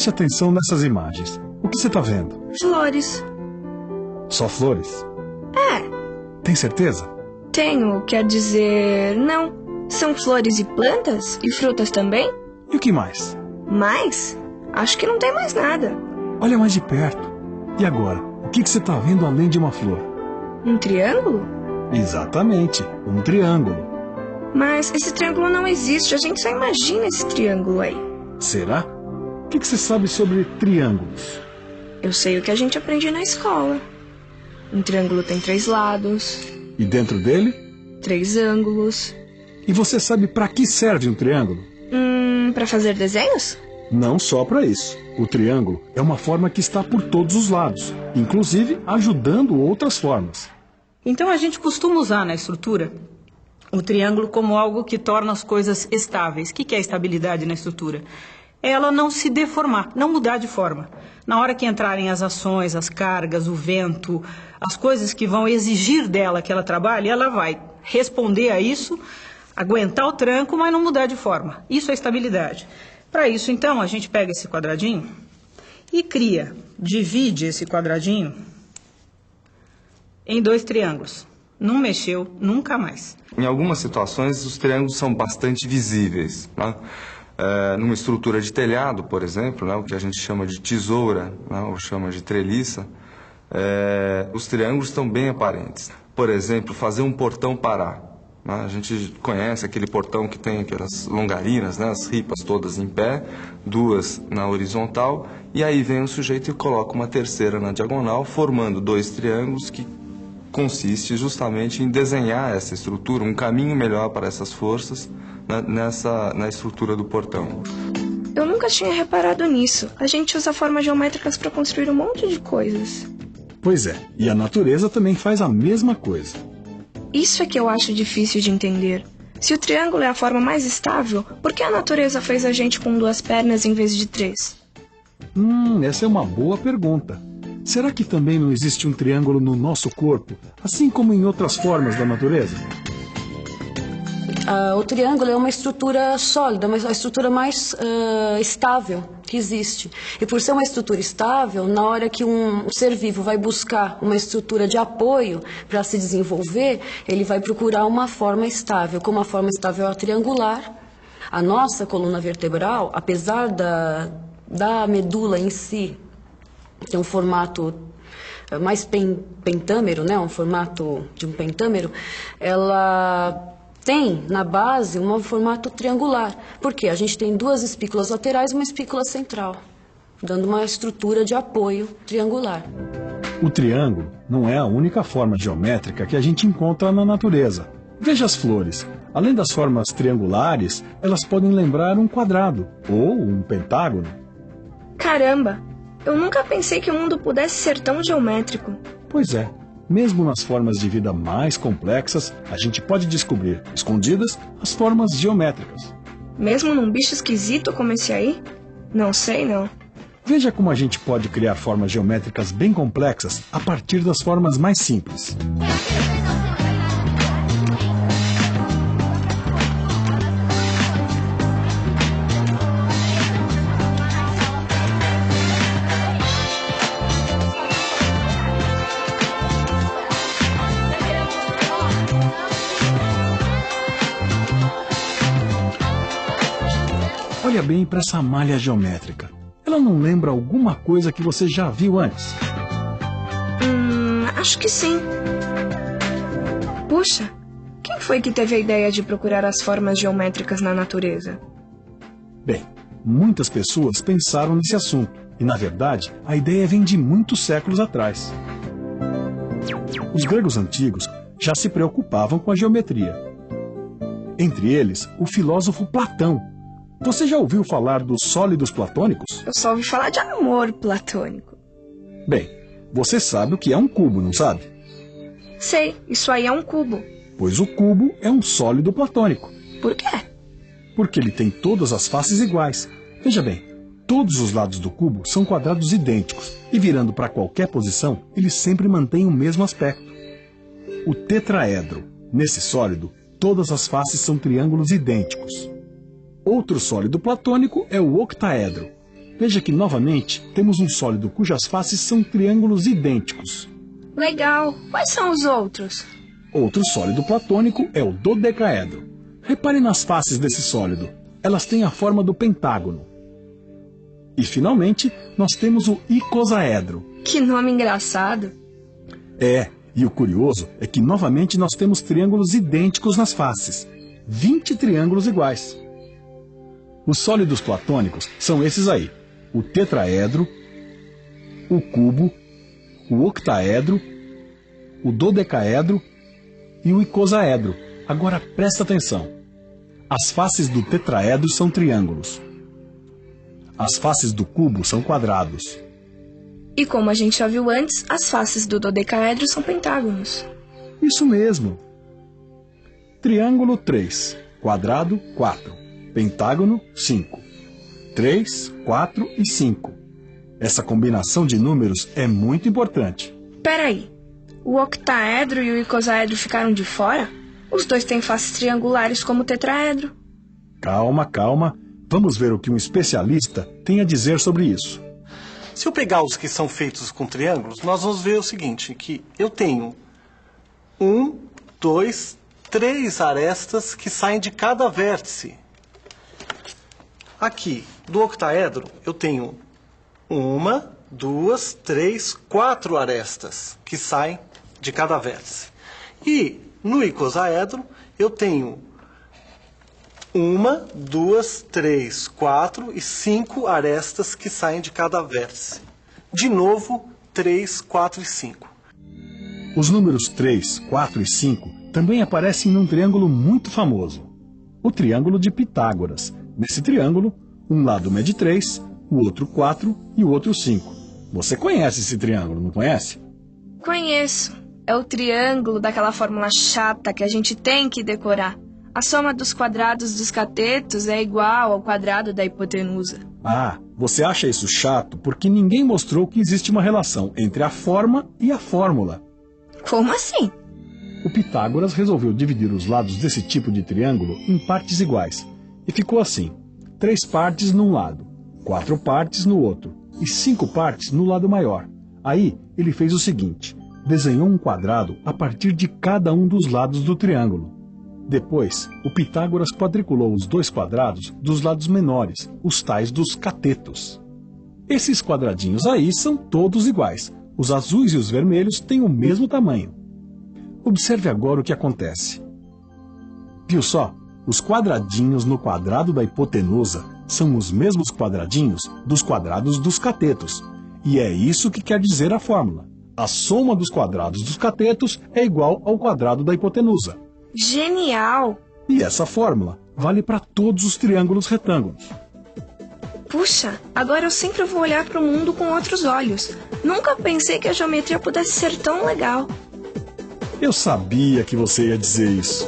Preste atenção nessas imagens. O que você está vendo? Flores. Só flores? É. Tem certeza? Tenho, quer dizer... Não. São flores e plantas? E frutas também? E o que mais? Mais? Acho que não tem mais nada. Olha mais de perto. E agora? O que você está vendo além de uma flor? Um triângulo? Exatamente, um triângulo. Mas esse triângulo não existe, a gente só imagina esse triângulo aí. Será? O que você sabe sobre triângulos? Eu sei o que a gente aprende na escola. Um triângulo tem 3 lados. E dentro dele? 3 ângulos. E você sabe para que serve um triângulo? Para fazer desenhos? Não só para isso. O triângulo é uma forma que está por todos os lados, inclusive ajudando outras formas. Então a gente costuma usar na estrutura o triângulo como algo que torna as coisas estáveis. O que é estabilidade na estrutura? Ela não se deformar, não mudar de forma. Na hora que entrarem as ações, as cargas, o vento, as coisas que vão exigir dela que ela trabalhe, ela vai responder a isso, aguentar o tranco, mas não mudar de forma. Isso é estabilidade. Para isso, então, a gente pega esse quadradinho e divide esse quadradinho em 2 triângulos. Não mexeu nunca mais. Em algumas situações, os triângulos são bastante visíveis, né? Numa estrutura de telhado, por exemplo, né, o que a gente chama de tesoura, né, ou chama de treliça, os triângulos estão bem aparentes. Por exemplo, fazer um portão parar. Né, a gente conhece aquele portão que tem aquelas longarinas, né, as ripas todas em pé, 2 na horizontal, e aí vem o sujeito e coloca uma terceira na diagonal, formando 2 triângulos que consiste justamente em desenhar essa estrutura, um caminho melhor para essas forças na estrutura do portão. Eu nunca tinha reparado nisso. A gente usa formas geométricas para construir um monte de coisas. Pois é, e a natureza também faz a mesma coisa. Isso é que eu acho difícil de entender. Se o triângulo é a forma mais estável, por que a natureza fez a gente com 2 pernas em vez de 3? Essa é uma boa pergunta. Será que também não existe um triângulo no nosso corpo, assim como em outras formas da natureza? O triângulo é uma estrutura sólida, mas a estrutura mais estável que existe. E por ser uma estrutura estável, na hora que um ser vivo vai buscar uma estrutura de apoio para se desenvolver, ele vai procurar uma forma estável. Como a forma estável é a triangular, a nossa coluna vertebral, apesar da medula em si ter um formato mais pentâmero, né, um formato de um pentâmero, ela tem na base um formato triangular. Por quê? A gente tem 2 espículas laterais e uma espícula central, dando uma estrutura de apoio triangular. O triângulo não é a única forma geométrica que a gente encontra na natureza. Veja as flores. Além das formas triangulares, elas podem lembrar um quadrado ou um pentágono. Caramba! Eu nunca pensei que o mundo pudesse ser tão geométrico. Pois é. Mesmo nas formas de vida mais complexas, a gente pode descobrir, escondidas, as formas geométricas. Mesmo num bicho esquisito como esse aí? Não sei, não. Veja como a gente pode criar formas geométricas bem complexas a partir das formas mais simples. Olha bem para essa malha geométrica. Ela não lembra alguma coisa que você já viu antes? Acho que sim. Puxa, quem foi que teve a ideia de procurar as formas geométricas na natureza? Bem, muitas pessoas pensaram nesse assunto. E, na verdade, a ideia vem de muitos séculos atrás. Os gregos antigos já se preocupavam com a geometria. Entre eles, o filósofo Platão. Você já ouviu falar dos sólidos platônicos? Eu só ouvi falar de amor platônico. Bem, você sabe o que é um cubo, não sabe? Sei, isso aí é um cubo. Pois o cubo é um sólido platônico. Por quê? Porque ele tem todas as faces iguais. Veja bem, todos os lados do cubo são quadrados idênticos e virando para qualquer posição, ele sempre mantém o mesmo aspecto. O tetraedro. Nesse sólido, todas as faces são triângulos idênticos. Outro sólido platônico é o octaedro. Veja que, novamente, temos um sólido cujas faces são triângulos idênticos. Legal. Quais são os outros? Outro sólido platônico é o dodecaedro. Repare nas faces desse sólido. Elas têm a forma do pentágono. E, finalmente, nós temos o icosaedro. Que nome engraçado. E o curioso é que, novamente, nós temos triângulos idênticos nas faces. 20 triângulos iguais. Os sólidos platônicos são esses aí. O tetraedro, o cubo, o octaedro, o dodecaedro e o icosaedro. Agora presta atenção. As faces do tetraedro são triângulos. As faces do cubo são quadrados. E como a gente já viu antes, as faces do dodecaedro são pentágonos. Isso mesmo. Triângulo 3, quadrado 4, pentágono 5. 3, 4 e 5. Essa combinação de números é muito importante. Peraí, o octaedro e o icosaedro ficaram de fora? Os dois têm faces triangulares como o tetraedro. Calma, calma. Vamos ver o que um especialista tem a dizer sobre isso. Se eu pegar os que são feitos com triângulos, nós vamos ver o seguinte, que eu tenho 1, 2, 3 arestas que saem de cada vértice. Aqui, do octaedro, eu tenho 1, 2, 3, 4 arestas que saem de cada vértice. E no icosaedro, eu tenho 1, 2, 3, 4 e 5 arestas que saem de cada vértice. De novo, 3, 4 e 5. Os números 3, 4 e 5 também aparecem num triângulo muito famoso. O triângulo de Pitágoras. Nesse triângulo, um lado mede 3, o outro 4 e o outro 5. Você conhece esse triângulo, não conhece? Conheço. É o triângulo daquela fórmula chata que a gente tem que decorar. A soma dos quadrados dos catetos é igual ao quadrado da hipotenusa. Ah, você acha isso chato porque ninguém mostrou que existe uma relação entre a forma e a fórmula. Como assim? O Pitágoras resolveu dividir os lados desse tipo de triângulo em partes iguais. E ficou assim: 3 partes num lado, 4 partes no outro e 5 partes no lado maior. Aí ele fez o seguinte: desenhou um quadrado a partir de cada um dos lados do triângulo. Depois, o Pitágoras quadriculou os 2 quadrados dos lados menores, os tais dos catetos. Esses quadradinhos aí são todos iguais. Os azuis e os vermelhos têm o mesmo tamanho. Observe agora o que acontece. Viu só? Os quadradinhos no quadrado da hipotenusa são os mesmos quadradinhos dos quadrados dos catetos. E é isso que quer dizer a fórmula. A soma dos quadrados dos catetos é igual ao quadrado da hipotenusa. Genial! E essa fórmula vale para todos os triângulos retângulos. Puxa, agora eu sempre vou olhar para o mundo com outros olhos. Nunca pensei que a geometria pudesse ser tão legal. Eu sabia que você ia dizer isso.